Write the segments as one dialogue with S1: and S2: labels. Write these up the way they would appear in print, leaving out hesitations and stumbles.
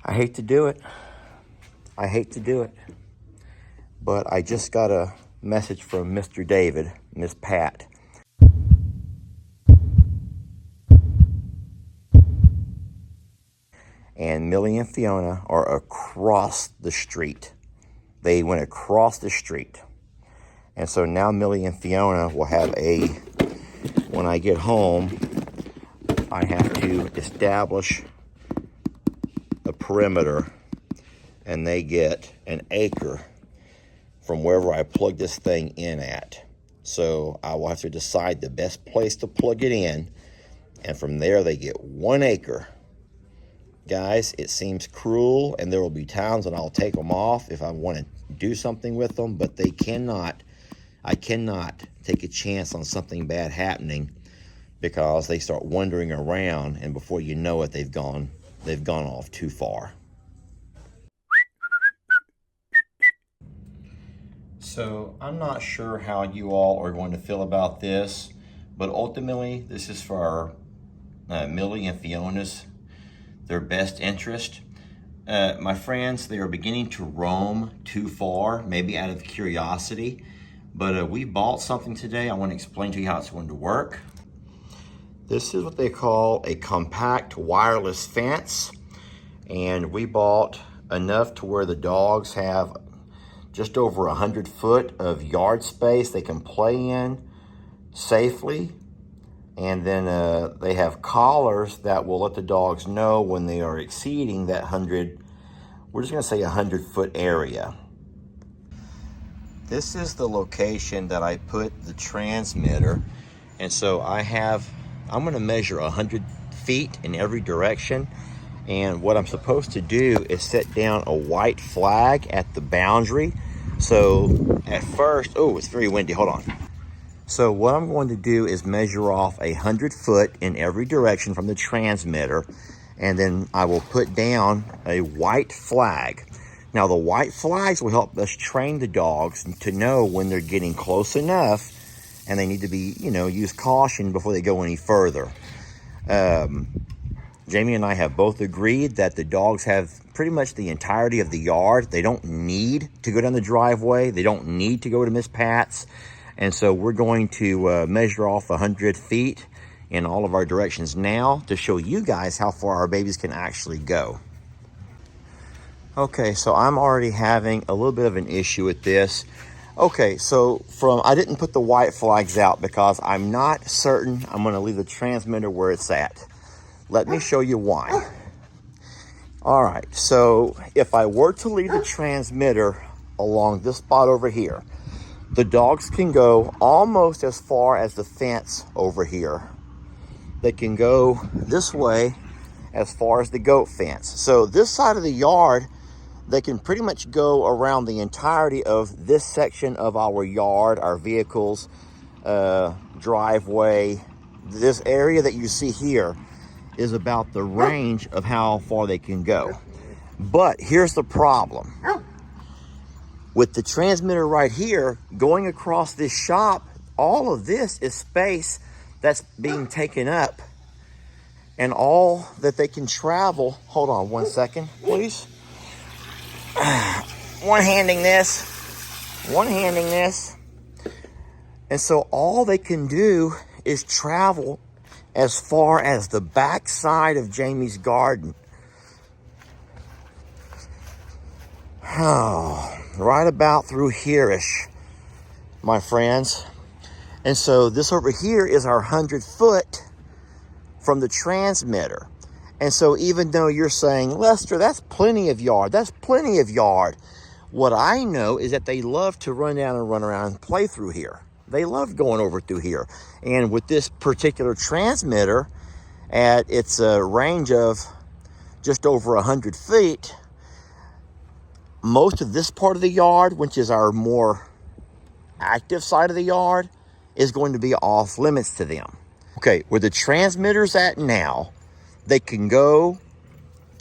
S1: I hate to do it. I hate to do it. But I just got a message from Mr. David, Miss Pat. And Millie and Fiona are across the street. They went across the street. And so now Millie and Fiona will have when I get home, I have to establish a perimeter, and they get an acre from wherever I plug this thing in at. So I will have to decide the best place to plug it in, and from there they get 1 acre. Guys, it seems cruel, and there will be times when I'll take them off if I want to do something with them, but I cannot take a chance on something bad happening, because they start wandering around, and before you know it, they've gone off too far. So I'm not sure how you all are going to feel about this, but ultimately this is for Millie and Fiona's their best interest. My friends, they are beginning to roam too far, maybe out of curiosity, but we bought something today. I want to explain to you how it's going to work. This is what they call a compact wireless fence, and we bought enough to where the dogs have just over 100 foot of yard space they can play in safely. And then they have collars that will let the dogs know when they are exceeding that 100, we're just gonna say 100-foot area. This is the location that I put the transmitter. And so I'm gonna measure 100 feet in every direction. And what I'm supposed to do is set down a white flag at the boundary. So at first, oh, it's very windy, hold on. So what I'm going to do is measure off 100 foot in every direction from the transmitter, and then I will put down a white flag. Now the white flags will help us train the dogs to know when they're getting close enough and they need to be, use caution before they go any further. Jamie and I have both agreed that the dogs have pretty much the entirety of the yard. They don't need to go down the driveway. They don't need to go to Miss Pat's. And so we're going to measure off 100 feet in all of our directions now to show you guys how far our babies can actually go. Okay, so I'm already having a little bit of an issue with this. Okay, so I didn't put the white flags out because I'm not certain I'm gonna leave the transmitter where it's at. Let me show you why. All right, so if I were to leave the transmitter along this spot over here, the dogs can go almost as far as the fence over here. They can go this way as far as the goat fence. So this side of the yard, they can pretty much go around the entirety of this section of our yard, our vehicles, driveway. This area that you see here is about the range of how far they can go. But here's the problem. With the transmitter right here, going across this shop, all of this is space that's being taken up. And all that they can travel, hold on one second, please. One-handing this. And so all they can do is travel as far as the back side of Jamie's garden. Oh, right about through here-ish, my friends. And so this over here is our 100 foot from the transmitter. And so even though you're saying, Lester, that's plenty of yard, what I know is that they love to run down and run around and play through here. They love going over through here. And with this particular transmitter at its range of just over 100 feet, most of this part of the yard, which is our more active side of the yard, is going to be off limits to them. Okay, where the transmitter's at now, they can go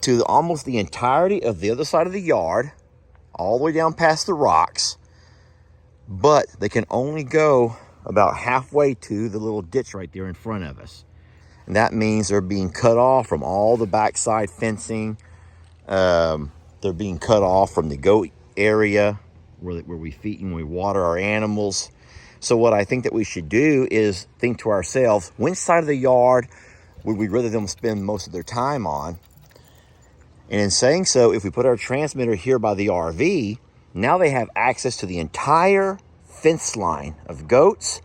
S1: to almost the entirety of the other side of the yard, all the way down past the rocks, but they can only go about halfway to the little ditch right there in front of us. And that means they're being cut off from all the backside fencing, They're being cut off from the goat area where we feed and we water our animals. So what I think that we should do is think to ourselves, which side of the yard would we rather them spend most of their time on? And in saying so, if we put our transmitter here by the RV, now they have access to the entire fence line of goats,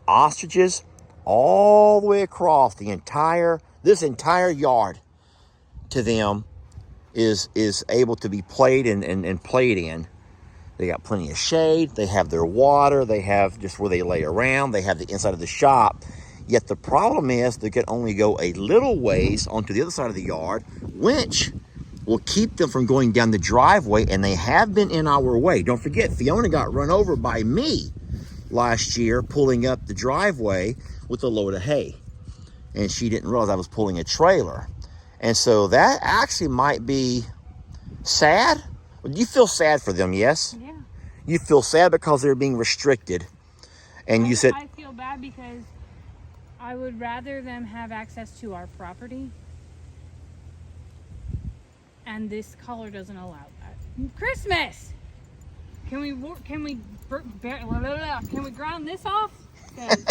S1: ostriches, all the way across this entire yard to them is able to be played and played in. They got plenty of shade. They have their water. They have just where they lay around. They have the inside of the shop. Yet the problem is they can only go a little ways onto the other side of the yard, which will keep them from going down the driveway, and they have been in our way. Don't forget, Fiona got run over by me last year pulling up the driveway with a load of hay, and she didn't realize I was pulling a trailer. And so that actually might be sad. You feel sad for them, yes?
S2: Yeah.
S1: You feel sad because they're being restricted. And you said...
S2: I feel bad because I would rather them have access to our property. And this color doesn't allow that. Christmas! Can we ground this off? That'd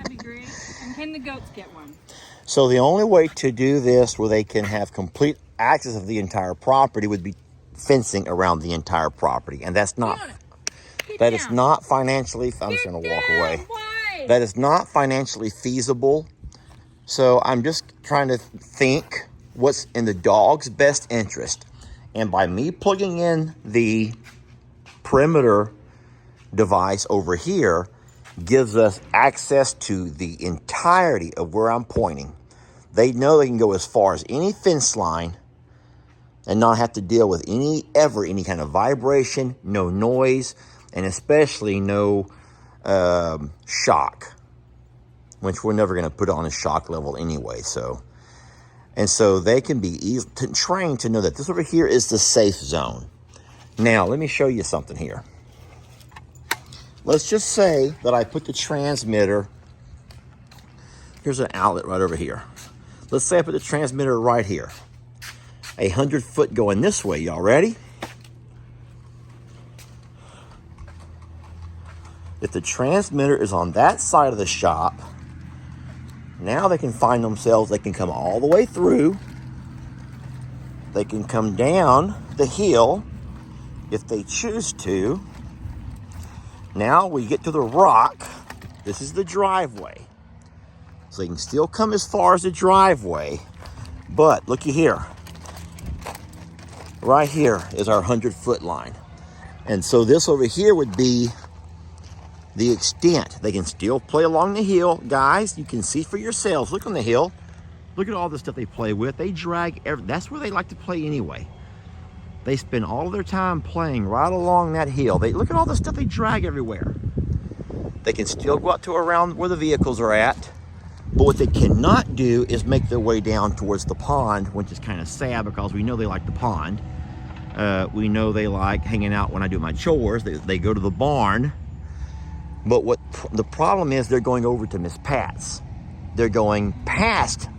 S2: be great. And can the goats get one?
S1: So the only way to do this where they can have complete access of the entire property would be fencing around the entire property. And that's not, that is not financially, I'm just gonna walk away.
S2: Why?
S1: That is not financially feasible. So I'm just trying to think what's in the dog's best interest. And by me plugging in the perimeter device over here gives us access to the entirety of where I'm pointing. They know they can go as far as any fence line and not have to deal with any kind of vibration, no noise, and especially no shock, which we're never going to put on a shock level anyway. So they can be trained to know that this over here is the safe zone. Now, let me show you something here. Let's just say that I put the transmitter, here's an outlet right over here. Let's say I put the transmitter right here. 100 foot going this way, y'all ready? If the transmitter is on that side of the shop, now they can find themselves, they can come all the way through. They can come down the hill if they choose to. Now we get to the rock. This is the driveway. So they can still come as far as the driveway. But looky here. Right here is our 100-foot line. And so this over here would be the extent. They can still play along the hill. Guys, you can see for yourselves. Look on the hill. Look at all the stuff they play with. They drag, that's where they like to play anyway. They spend all of their time playing right along that hill. Look at all the stuff they drag everywhere. They can still go out to around where the vehicles are at. But what they cannot do is make their way down towards the pond, which is kind of sad because we know they like the pond. We know they like hanging out when I do my chores. They go to the barn. But what the problem is, they're going over to Miss Pat's. They're going past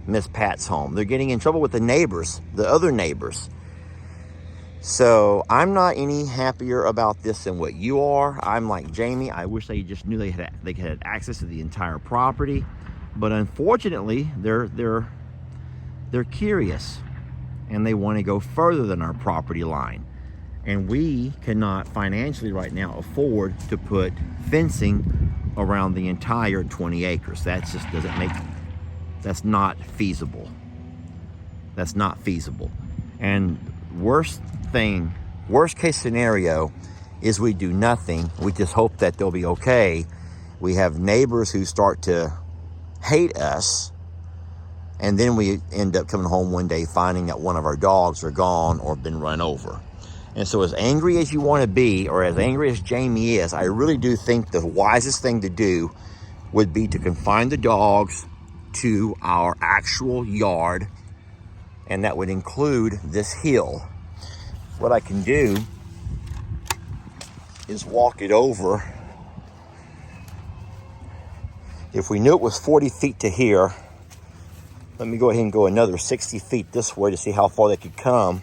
S1: Miss Pat's home. They're getting in trouble with the neighbors, the other neighbors. So I'm not any happier about this than what you are. I'm like Jamie. I wish they just knew they had access to the entire property. But unfortunately, they're curious, and they want to go further than our property line. And we cannot financially right now afford to put fencing around the entire 20 acres. That just doesn't make, that's not feasible. That's not feasible. And worst case scenario is we do nothing. We just hope that they'll be okay. We have neighbors who start to hate us, and then we end up coming home one day finding that one of our dogs are gone or been run over. And so as angry as you want to be, or as angry as Jamie is, I really do think the wisest thing to do would be to confine the dogs to our actual yard, and that would include this hill. What I can do is walk it over. If we knew it was 40 feet to here, Let me go ahead and go another 60 feet this way to see how far they could come.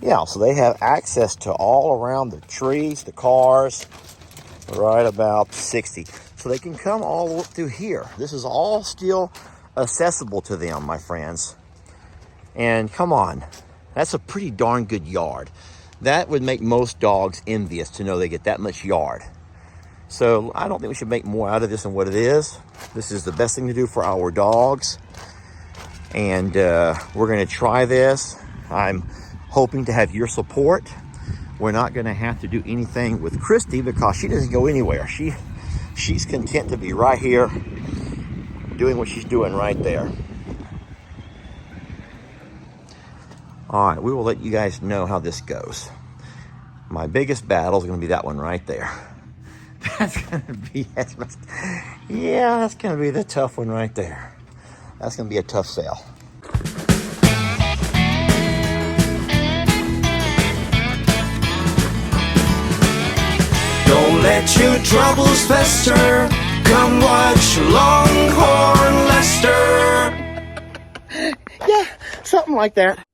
S1: Yeah, so they have access to all around the trees, the cars, right about 60. So they can come all up through here. This is all still accessible to them, my friends. And come on, that's a pretty darn good yard. That would make most dogs envious to know they get that much yard. So I don't think we should make more out of this than what it is. This is the best thing to do for our dogs. And we're gonna try this. I'm hoping to have your support. We're not gonna have to do anything with Christy because she doesn't go anywhere. She's content to be right here doing what she's doing right there. All right, we will let you guys know how this goes. My biggest battle is gonna be that one right there. That's gonna be the tough one right there. That's gonna be a tough sell.
S3: Don't let your troubles fester. Come watch Longhorn Lester.
S1: Yeah, something like that.